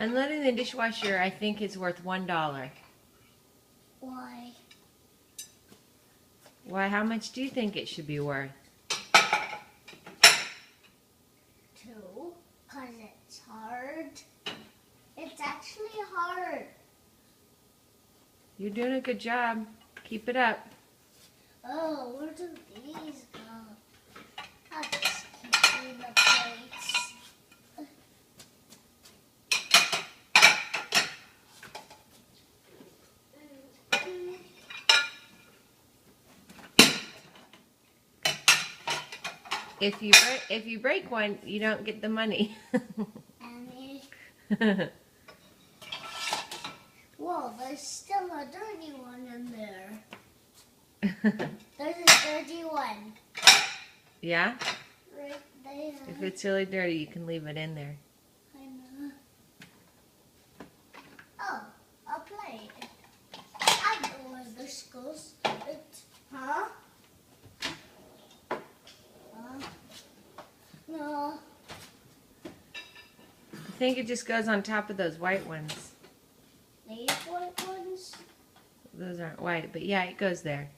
Unloading the dishwasher, I think, is worth $1. Why? Why? How much do you think it should be worth? 2, because it's hard. It's actually hard. You're doing a good job. Keep it up. Oh, where do these go? I'll just keep doing the plates. If you break one, you don't get the money. Annie. Whoa, there's still a dirty one in there. There's a dirty one. Yeah? Right there. If it's really dirty, you can leave it in there. I know. Oh, a plate. I know where this goes. Huh? No. I think it just goes on top of those white ones. These white ones? Those aren't white, but yeah, it goes there.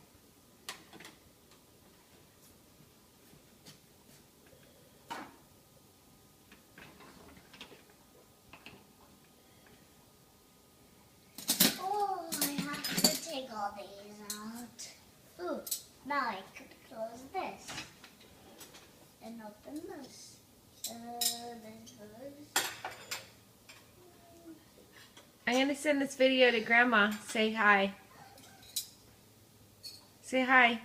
Oh, I have to take all these out. Ooh, now I could close this. And open this. This goes. I'm going to send this video to Grandma. Say hi. Say hi.